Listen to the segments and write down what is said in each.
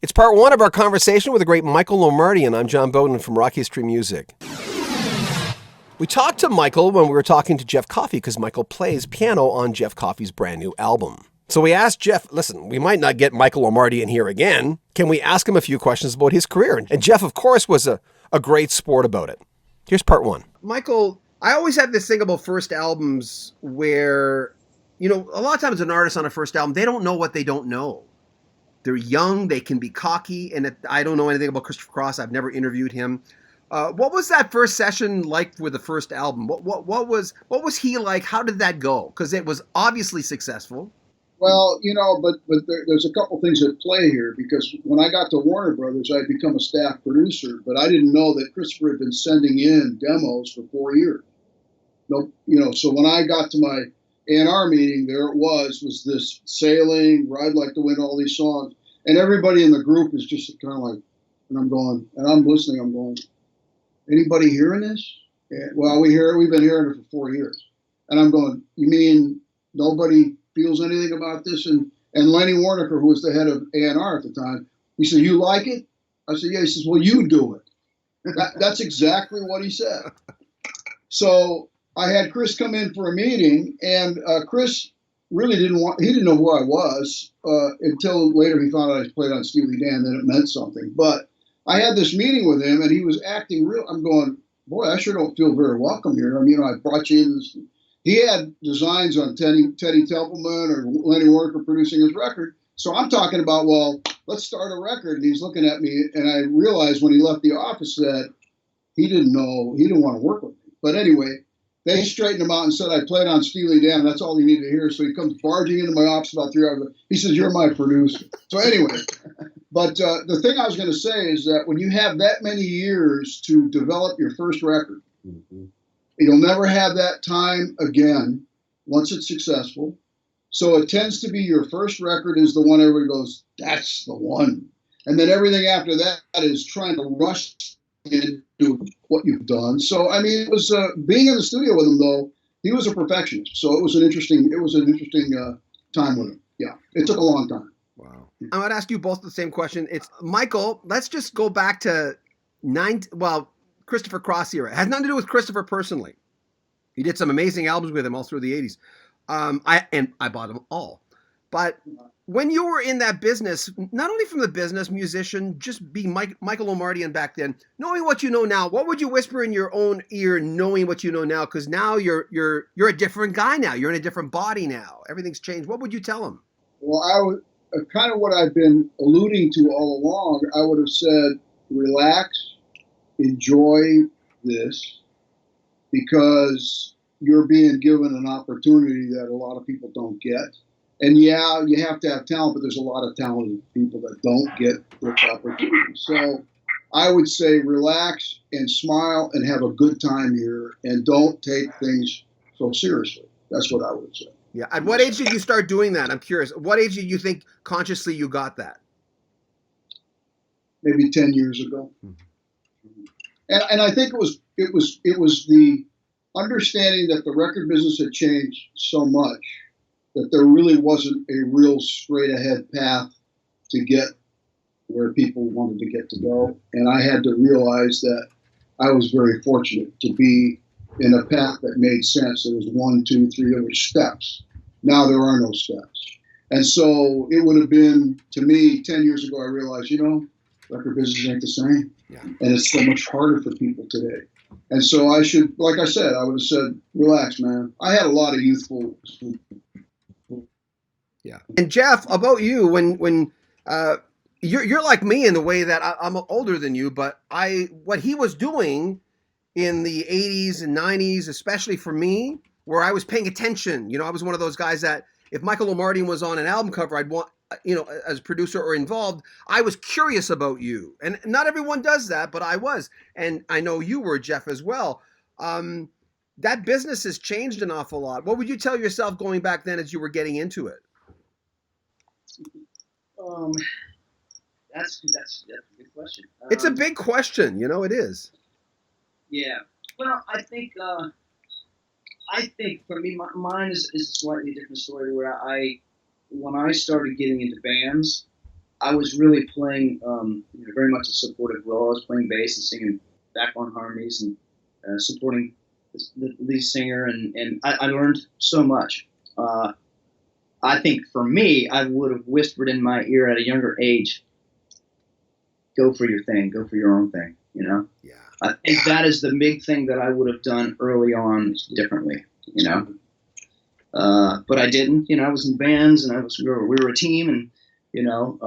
It's part one of our conversation with the great Michael Omartian. I'm John Beaudin from Rock History Music. We talked to Michael when we were talking to Jeff Coffey because Michael plays piano on Jeff Coffey's brand new album. So we asked Jeff, listen, we might not get Michael Omartian here again. Can we ask him a few questions about his career? And Jeff, of course, was a great sport about it. Here's part one. Michael, I always have this thing about first albums where, a lot of times an artist on a first album, they don't know what they don't know. They're young, they can be cocky, and I don't know anything about Christopher Cross. I've never interviewed him. What was that first session like with the first album? What was he like? How did that go? Because it was obviously successful. Well, but there's a couple things at play here, because when I got to Warner Brothers, I'd become a staff producer, but I didn't know that Christopher had been sending in demos for 4 years. No, so when I got to my A&R meeting, there it was this Sailing, Ride Like the Wind, all these songs. And everybody in the group is just kind of like, and I'm going, and I'm listening, I'm going, anybody hearing this? And, well, we've been hearing it for 4 years. And I'm going, you mean nobody feels anything about this? And Lenny Warnaker, who was the head of A&R at the time, he said, you like it? I said, yeah. He says, well, you do it. That's exactly what he said. So I had Chris come in for a meeting, and Chris really didn't know who I was until later he found out I played on Steely Dan, then it meant something. But I had this meeting with him, and he was acting real. I'm going, boy, I sure don't feel very welcome here. I mean, I brought you in this. He had designs on Teddy Templeman or Lenny Warnaker producing his record. So I'm talking about, well, let's start a record. And he's looking at me, and I realized when he left the office that he didn't want to work with me. But anyway, they straightened him out and said I played on Steely Dan. That's all he needed to hear. So he comes barging into my office about 3 hours. He says, you're my producer. So anyway, but the thing I was going to say is that when you have that many years to develop your first record, you'll never have that time again once it's successful. So it tends to be your first record is the one everybody goes, that's the one. And then everything after that is trying to rush into what you've done. So, I mean, it was being in the studio with him, though, he was a perfectionist. So it was an interesting time with him. Yeah, it took a long time. Wow. I would ask you both the same question. It's Michael, let's just go back to Christopher Cross era. It has nothing to do with Christopher personally. He did some amazing albums with him all through the 80s. I bought them all. But when you were in that business, not only from the business musician, just being Michael Omartian back then, knowing what you know now, what would you whisper in your own ear knowing what you know now? Because now you're a different guy now. You're in a different body now. Everything's changed. What would you tell him? Well, I would kind of what I've been alluding to all along. I would have said, relax, enjoy this, because you're being given an opportunity that a lot of people don't get. And yeah, you have to have talent, but there's a lot of talented people that don't get this opportunity. So I would say relax and smile and have a good time here, and don't take things so seriously. That's what I would say. Yeah. At what age did you start doing that? I'm curious. What age did you think consciously you got that? Maybe 10 years ago. Mm-hmm. And I think it was the understanding that the record business had changed so much that there really wasn't a real straight ahead path to get where people wanted to get to go. And I had to realize that I was very fortunate to be in a path that made sense. There was 1, 2, 3, there were steps. Now there are no steps. And so it would have been, to me, 10 years ago, I realized, record business ain't the same. Yeah. And it's so much harder for people today. And so I should, like I said, I would have said, relax, man. I had a lot of youthful. Yeah. And Jeff, about you, when you're like me in the way that I'm older than you, but what he was doing in the 80s and 90s, especially for me, where I was paying attention. I was one of those guys that if Michael Omartian was on an album cover, I'd want, as a producer or involved, I was curious about you. And not everyone does that, but I was. And I know you were, Jeff, as well. That business has changed an awful lot. What would you tell yourself going back then as you were getting into it? That's a good question. It's a big question, it is. Yeah. Well, I think for me, mine is a slightly different story. Where when I started getting into bands, I was really playing very much a supportive role. I was playing bass and singing background harmonies and supporting the lead singer, and I learned so much. I think for me, I would have whispered in my ear at a younger age, go for your thing, go for your own thing, you know? Yeah. I think that is the big thing that I would have done early on differently, you know? But I didn't, you know, I was in bands and we were a team, and, you know,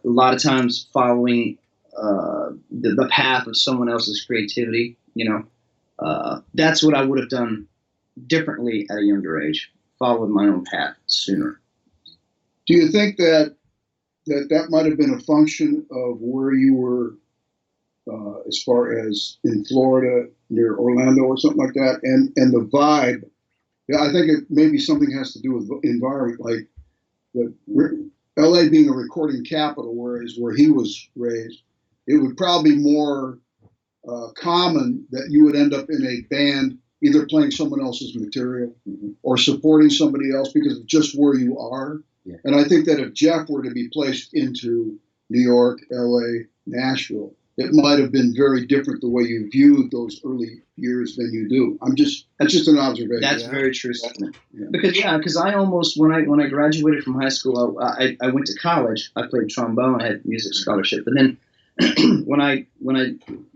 a lot of times following the path of someone else's creativity, you know, that's what I would have done differently at a younger age, followed my own path sooner. Do you think that might have been a function of where you were as far as in Florida, near Orlando or something like that, and the vibe? Yeah, I think it maybe something has to do with environment, like LA being a recording capital, whereas where he was raised, it would probably be more common that you would end up in a band either playing someone else's material or supporting somebody else because of just where you are. Yeah. And I think that if Jeff were to be placed into New York, LA, Nashville, it might have been very different the way you viewed those early years than you do. That's just an observation. That's very true statement. Yeah. Because I almost, when I graduated from high school, I went to college. I played trombone. I had music scholarship. But then when I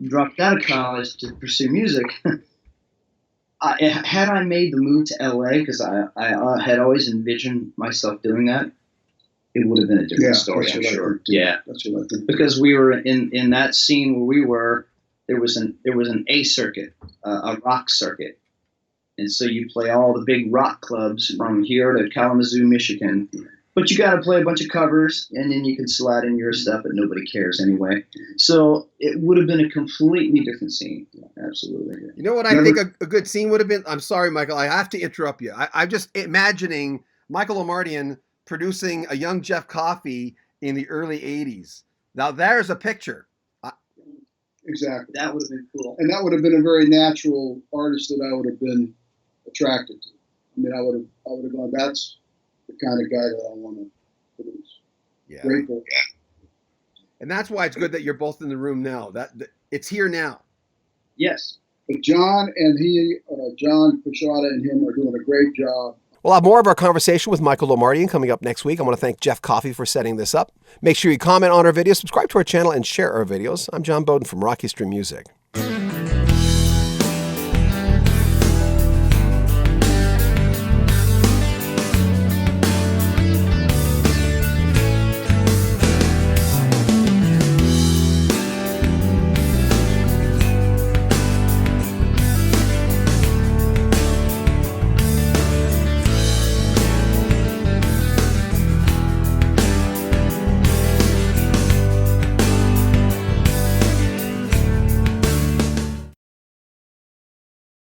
dropped out of college to pursue music, had I made the move to LA, because I had always envisioned myself doing that, it would have been a different story, I'm sure. Yeah, that's what I think. Because we were in that scene where we were, there was an A circuit, a rock circuit, and so you play all the big rock clubs from here to Kalamazoo, Michigan. But you got to play a bunch of covers, and then you can slide in your stuff, but nobody cares anyway. So it would have been a completely different scene. Yeah, absolutely. You know what I think a good scene would have been? I'm sorry, Michael, I have to interrupt you. I'm just imagining Michael Omartian producing a young Jeff Coffey in the early 80s. Now, there's a picture. Exactly. That would have been cool. And that would have been a very natural artist that I would have been attracted to. I mean, I would have gone, that's the kind of guy that I want to produce. Yeah. Grateful. And that's why it's good that you're both in the room now. That it's here now. Yes. But John Pashada and him are doing a great job. We'll have more of our conversation with Michael Omartian coming up next week. I want to thank Jeff Coffey for setting this up. Make sure you comment on our videos, subscribe to our channel, and share our videos. I'm John Beaudin from Rock History Music.